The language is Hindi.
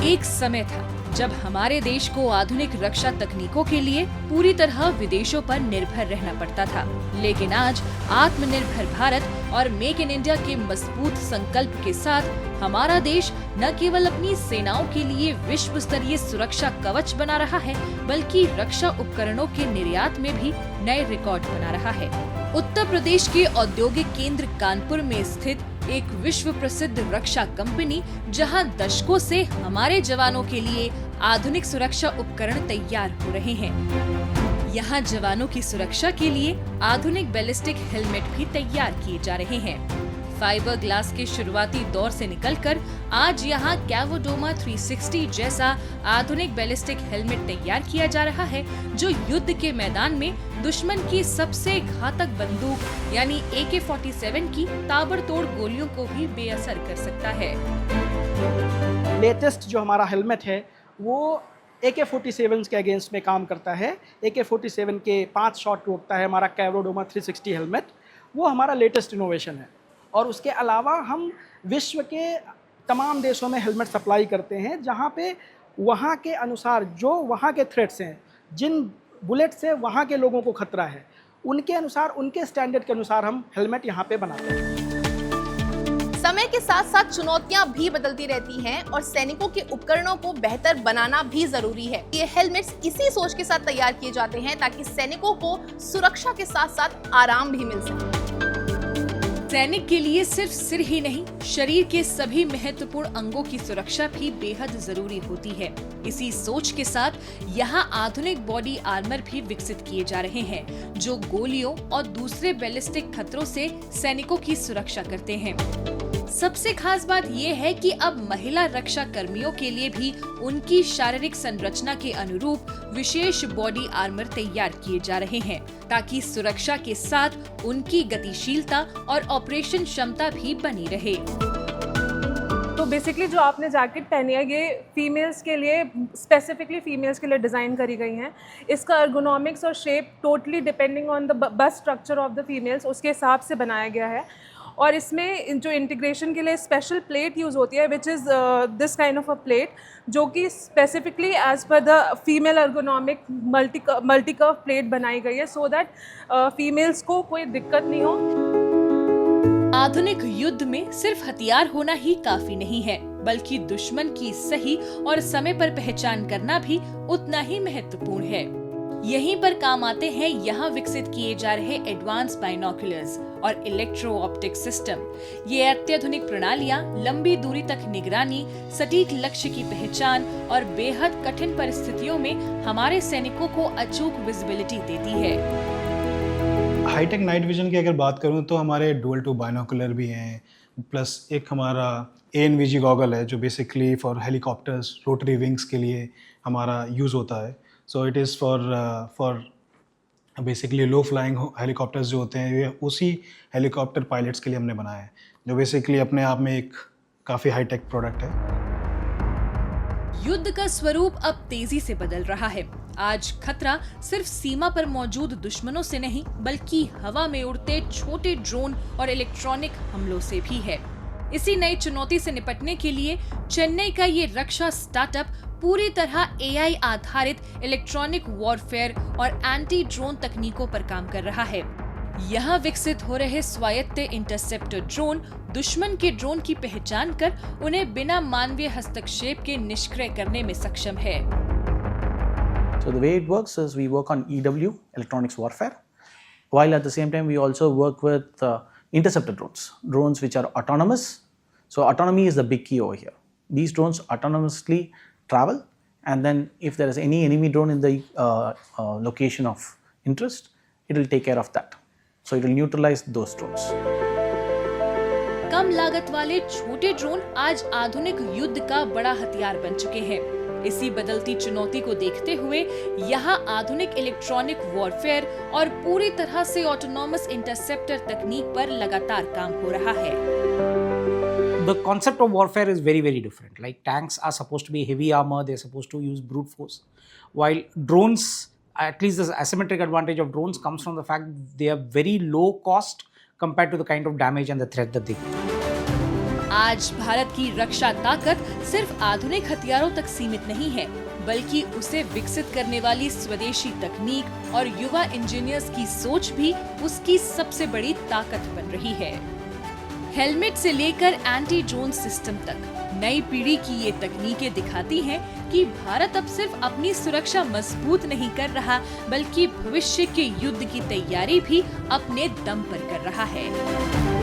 एक समय था जब हमारे देश को आधुनिक रक्षा तकनीकों के लिए पूरी तरह विदेशों पर निर्भर रहना पड़ता था, लेकिन आज आत्मनिर्भर भारत और मेक इन इंडिया के मजबूत संकल्प के साथ हमारा देश न केवल अपनी सेनाओं के लिए विश्व स्तरीय सुरक्षा कवच बना रहा है, बल्कि रक्षा उपकरणों के निर्यात में भी नए रिकॉर्ड बना रहा है। उत्तर प्रदेश के औद्योगिक केंद्र कानपुर में स्थित एक विश्व प्रसिद्ध रक्षा कंपनी, जहां दशकों से हमारे जवानों के लिए आधुनिक सुरक्षा उपकरण तैयार हो रहे हैं। यहां जवानों की सुरक्षा के लिए आधुनिक बैलिस्टिक हेलमेट भी तैयार किए जा रहे हैं। फाइबर ग्लास के शुरुआती दौर से निकलकर आज यहां कैवोडोमा 360 जैसा आधुनिक बैलिस्टिक हेलमेट तैयार किया जा रहा है, जो युद्ध के मैदान में दुश्मन की सबसे घातक बंदूक यानी AK-47 की ताबड़तोड़ गोलियों को भी बेअसर कर सकता है। लेटेस्ट जो हमारा हेलमेट है वो AK-47 के अगेंस्ट में काम करता है। AK-47 के 5 शॉट रोकता है हमारा कैवोडोमा 360 हेलमेट। वो हमारा लेटेस्ट इनोवेशन है। और उसके अलावा हम विश्व के तमाम देशों में हेलमेट सप्लाई करते हैं, जहाँ पे वहाँ के अनुसार जो वहाँ के थ्रेट्स हैं, जिन बुलेट से वहाँ के लोगों को खतरा है, उनके अनुसार, उनके स्टैंडर्ड के अनुसार हम हेलमेट यहाँ पे बनाते हैं। समय के साथ साथ चुनौतियां भी बदलती रहती हैं और सैनिकों के उपकरणों को बेहतर बनाना भी जरूरी है। ये हेलमेट्स इसी सोच के साथ तैयार किए जाते हैं ताकि सैनिकों को सुरक्षा के साथ साथ आराम भी मिल सके। सैनिक के लिए सिर्फ सिर ही नहीं, शरीर के सभी महत्वपूर्ण अंगों की सुरक्षा भी बेहद जरूरी होती है। इसी सोच के साथ यहाँ आधुनिक बॉडी आर्मर भी विकसित किए जा रहे हैं, जो गोलियों और दूसरे बैलिस्टिक खतरों से सैनिकों की सुरक्षा करते हैं। सबसे खास बात ये है कि अब महिला रक्षा कर्मियों के लिए भी उनकी शारीरिक संरचना के अनुरूप विशेष बॉडी आर्मर तैयार किए जा रहे हैं, ताकि सुरक्षा के साथ उनकी गतिशीलता और ऑपरेशन क्षमता भी बनी रहे। तो बेसिकली जो आपने जैकेट पहनी है ये फीमेल्स के लिए, स्पेसिफिकली फीमेल्स के लिए डिज़ाइन करी गई हैं। इसका एर्गोनॉमिक्स और shape totally depending on the bust structure of the females, उसके हिसाब से बनाया गया है। और इसमें जो इंटीग्रेशन के लिए स्पेशल प्लेट यूज़ होती है, which is this kind of a plate, जो कि स्पेसिफिकली एज पर the female ergonomic multi curve plate बनाई गई है, सो दैट फीमेल्स को कोई दिक्कत नहीं हो। आधुनिक युद्ध में सिर्फ हथियार होना ही काफी नहीं है, बल्कि दुश्मन की सही और समय पर पहचान करना भी उतना ही महत्वपूर्ण है। यहीं पर काम आते हैं यहाँ विकसित किए जा रहे एडवांस बाइनोकुलर्स और इलेक्ट्रो ऑप्टिक सिस्टम। ये अत्याधुनिक प्रणालियाँ लंबी दूरी तक निगरानी, सटीक लक्ष्य की पहचान और बेहद कठिन परिस्थितियों में हमारे सैनिकों को अचूक विजिबिलिटी देती है। हाईटेक नाइट विजन की अगर बात करूं तो हमारे डुअल टू बाइनोकुलर भी हैं, प्लस एक हमारा ANVG गॉगल है जो basically for helicopters, rotary wings के लिए हमारा यूज़ होता है। So it is for basically low flying helicopters जो होते हैं, ये उसी हेलीकॉप्टर पायलट्स के लिए हमने बनाया है, जो बेसिकली अपने आप में एक काफ़ी हाईटेक प्रोडक्ट है। युद्ध का स्वरूप अब तेजी से बदल रहा है। आज खतरा सिर्फ सीमा पर मौजूद दुश्मनों से नहीं, बल्कि हवा में उड़ते छोटे ड्रोन और इलेक्ट्रॉनिक हमलों से भी है। इसी नई चुनौती से निपटने के लिए चेन्नई का ये रक्षा स्टार्टअप पूरी तरह AI आधारित इलेक्ट्रॉनिक वॉरफेयर और एंटी ड्रोन तकनीकों पर काम कर रहा है। यहाँ विकसित हो रहे स्वायत्त इंटरसेप्टर ड्रोन दुश्मन के ड्रोन की पहचान कर उन्हें बिना मानवीय हस्तक्षेप के निष्क्रिय करने में सक्षम है। So the way it works is we work on EW, electronics warfare, while at the same time we also work with interceptor drones which are autonomous. So autonomy is the big key over here. These drones autonomously travel, and then if there is any enemy drone in the location of interest, it will take care of that. So it will neutralize those drones. कम लागत वाले छोटे ड्रोन आज आधुनिक युद्ध का बड़ा हथियार बन चुके हैं। इसी बदलती चुनौती को देखते हुए यहाँ आधुनिक इलेक्ट्रॉनिक वॉरफेयर और पूरी तरह से ऑटोनॉमस इंटरसेप्टर तकनीक पर लगातार काम हो रहा है। The concept of warfare is very, very different. Like tanks are supposed to be heavy armor, they're supposed to use brute force. While drones, at least the asymmetric advantage of drones comes from the fact they are very low cost compared to the kind of damage and the threat that they give. आज भारत की रक्षा ताकत सिर्फ आधुनिक हथियारों तक सीमित नहीं है, बल्कि उसे विकसित करने वाली स्वदेशी तकनीक और युवा इंजीनियर्स की सोच भी उसकी सबसे बड़ी ताकत बन रही है। हेलमेट से लेकर एंटी ड्रोन सिस्टम तक नई पीढ़ी की ये तकनीकें दिखाती हैं कि भारत अब सिर्फ अपनी सुरक्षा मजबूत नहीं कर रहा, बल्कि भविष्य के युद्ध की तैयारी भी अपने दम पर कर रहा है।